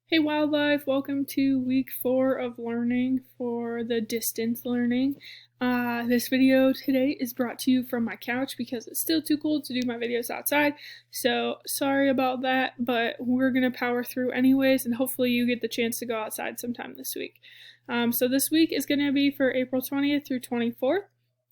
Hey Wildlife, welcome to week 4 of learning for the distance learning. This video today is brought to you from my couch because it's still too cold to do my videos outside. So sorry about that, but we're going to power through anyways, and hopefully you get the chance to go outside sometime this week. So this week is going to be for April 20th through 24th.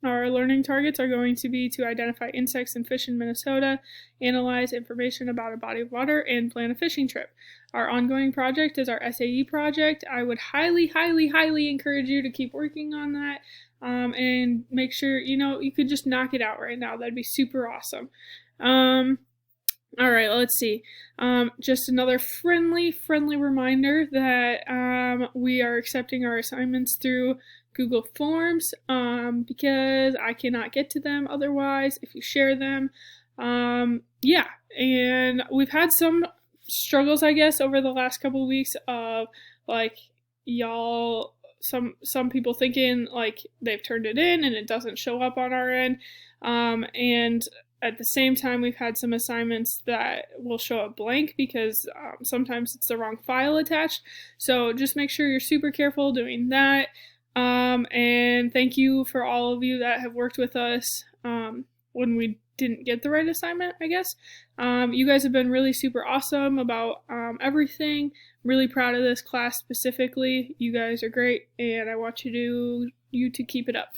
Our learning targets are going to be to identify insects and fish in Minnesota, analyze information about a body of water, and plan a fishing trip. Our ongoing project is our SAE project. I would highly encourage you to keep working on that and make sure, you could just knock it out right now. That'd be super awesome. All right, let's see. Just another friendly reminder that we are accepting our assignments through Google Forms because I cannot get to them otherwise if you share them. Yeah, and we've had some struggles, I guess, over the last couple of weeks of like some people thinking like they've turned it in and it doesn't show up on our end, and at the same time we've had some assignments that will show up blank because sometimes it's the wrong file attached. So just make sure you're super careful doing that. And thank you for all of you that have worked with us when we didn't get the right assignment, I guess. You guys have been really super awesome about everything. Really proud of this class specifically. You guys are great, and I want you to keep it up.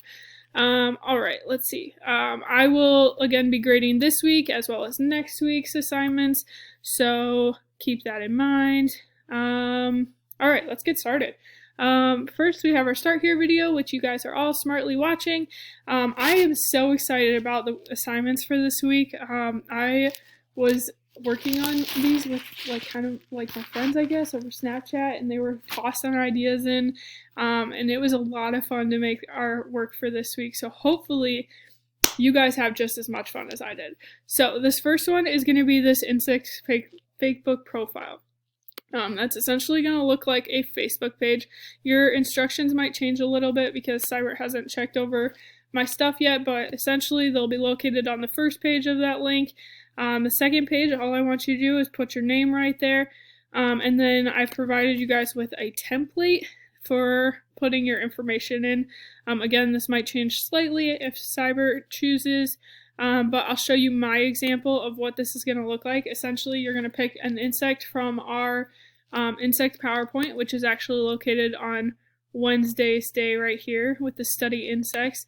All right, let's see. I will again be grading this week as well as next week's assignments, so keep that in mind. All right, let's get started. First we have our Start Here video, which you guys are all smartly watching. I am so excited about the assignments for this week. I was working on these with kind of my friends, I guess, over Snapchat, and they were tossing ideas in, and it was a lot of fun to make our work for this week. So hopefully you guys have just as much fun as I did. So this first one is going to be this insect fake book profile. That's essentially going to look like a Facebook page. Your instructions might change a little bit because Cybert hasn't checked over my stuff yet, but essentially they'll be located on the first page of that link. The second page, all I want you to do is put your name right there, and then I've provided you guys with a template for putting your information in. Again, this might change slightly if Cybert chooses, but I'll show you my example of what this is going to look like. Essentially, you're going to pick an insect from our insect PowerPoint, which is actually located on Wednesday's day right here with the study insects.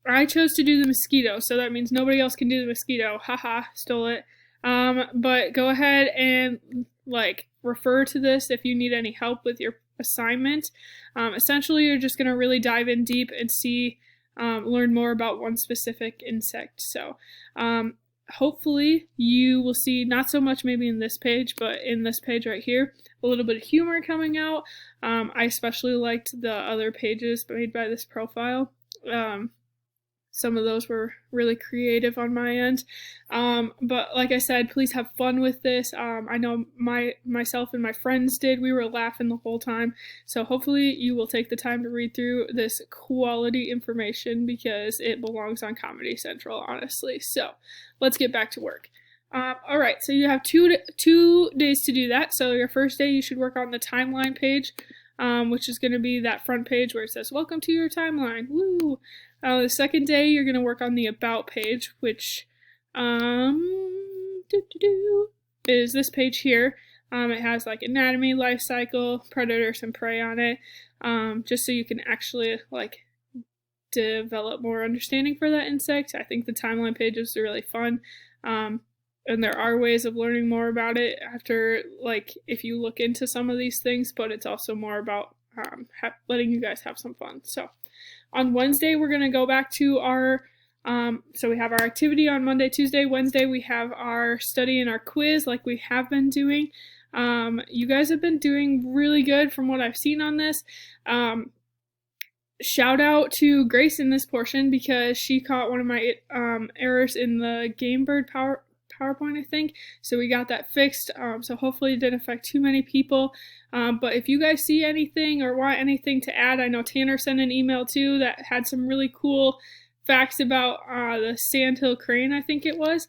I chose to do the mosquito, so that means nobody else can do the mosquito. Haha, stole it. But go ahead and refer to this if you need any help with your assignment. Essentially, you're just going to really dive in deep and learn more about one specific insect. So hopefully you will see, not so much maybe in this page, but in this page right here, a little bit of humor coming out. I especially liked the other pages made by this profile. Some of those were really creative on my end. But like I said, please have fun with this. I know myself and my friends did. We were laughing the whole time. So hopefully you will take the time to read through this quality information because it belongs on Comedy Central, honestly. So let's get back to work. All right, so you have two days to do that. So your first day, you should work on the timeline page, which is going to be that front page where it says, "Welcome to your timeline." Woo! The second day, you're going to work on the About page, which is this page here. It has anatomy, life cycle, predators, and prey on it, just so you can actually develop more understanding for that insect. I think the timeline page is really fun, and there are ways of learning more about it after if you look into some of these things, but it's also more about letting you guys have some fun. So on Wednesday, we're going to go back to our, so we have our activity on Monday, Tuesday, Wednesday, we have our study and our quiz like we have been doing. You guys have been doing really good from what I've seen on this. Shout out to Grace in this portion because she caught one of my errors in the GameBird PowerPoint, I think. So we got that fixed. So hopefully it didn't affect too many people. But if you guys see anything or want anything to add, I know Tanner sent an email too that had some really cool facts about the sandhill crane, I think it was,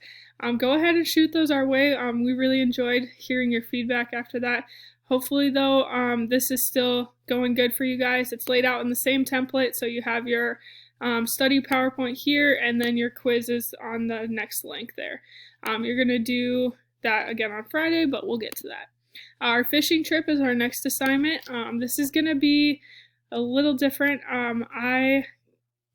go ahead and shoot those our way. We really enjoyed hearing your feedback after that. Hopefully, though, this is still going good for you guys. It's laid out in the same template, so you have your study PowerPoint here, and then your quiz is on the next link there. You're going to do that again on Friday, but we'll get to that. Our fishing trip is our next assignment. This is going to be a little different. I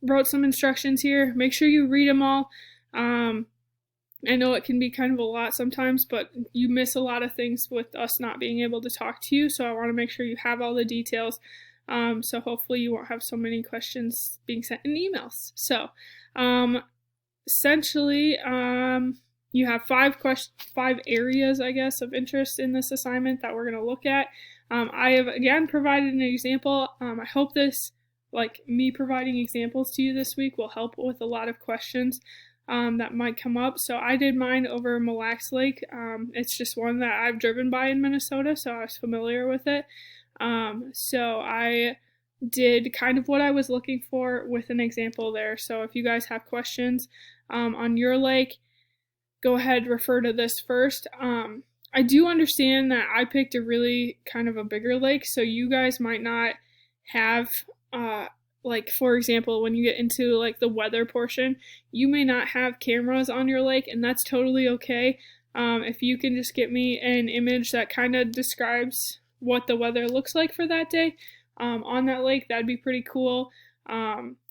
wrote some instructions here. Make sure you read them all. I know it can be kind of a lot sometimes, but you miss a lot of things with us not being able to talk to you, so I want to make sure you have all the details. So hopefully you won't have so many questions being sent in emails. So essentially, you have five areas, I guess, of interest in this assignment that we're going to look at. I have, again, provided an example. I hope this, like me providing examples to you this week, will help with a lot of questions that might come up. So I did mine over Mille Lacs Lake. It's just one that I've driven by in Minnesota, so I was familiar with it. So I did kind of what I was looking for with an example there. So if you guys have questions on your lake, go ahead, refer to this first. I do understand that I picked a really kind of a bigger lake, so you guys might not have, like, for example, when you get into like the weather portion, you may not have cameras on your lake, and that's totally okay. If you can just get me an image that kind of describes what the weather looks like for that day on that lake, that'd be pretty cool.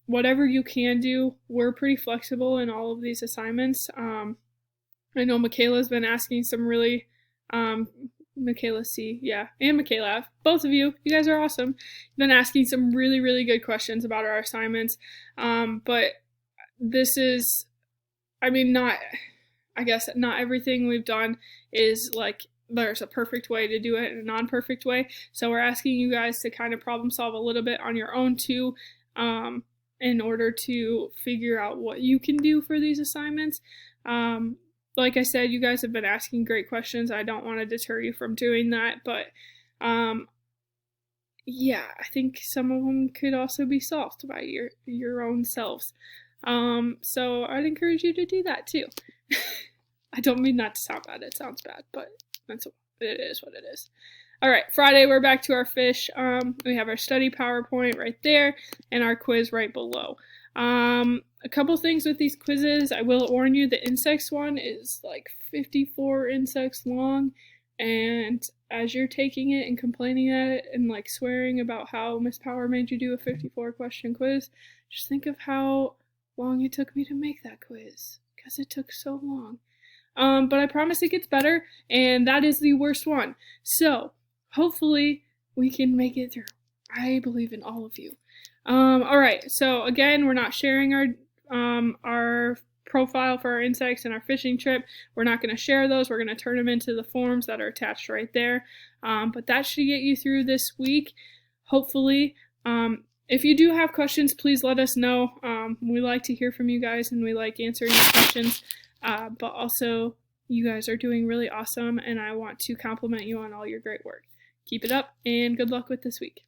Whatever you can do, we're pretty flexible in all of these assignments. I know Michaela's been asking some really, Michaela C, yeah, and Michaela F, both of you guys are awesome, been asking some really, really good questions about our assignments, but this is, I mean, I guess not everything we've done is like, there's a perfect way to do it and a non-perfect way, so we're asking you guys to kind of problem solve a little bit on your own too, in order to figure out what you can do for these assignments. Like I said, you guys have been asking great questions. I don't want to deter you from doing that, but yeah, I think some of them could also be solved by your own selves. So I'd encourage you to do that too. I don't mean that to sound bad. It sounds bad, but it is what it is. All right, Friday we're back to our fish. We have our study PowerPoint right there and our quiz right below. A couple things with these quizzes. I will warn you, the insects one is like 54 insects long, and as you're taking it and complaining at it and like swearing about how Miss Power made you do a 54 question quiz, just think of how long it took me to make that quiz, because it took so long. But I promise it gets better, and that is the worst one. So hopefully we can make it through. I believe in all of you. All right, so again, we're not sharing our profile for our insects and our fishing trip. We're not going to share those. We're going to turn them into the forms that are attached right there. But that should get you through this week, hopefully. If you do have questions, please let us know. We like to hear from you guys, and we like answering your questions. But also, you guys are doing really awesome, and I want to compliment you on all your great work. Keep it up, and good luck with this week.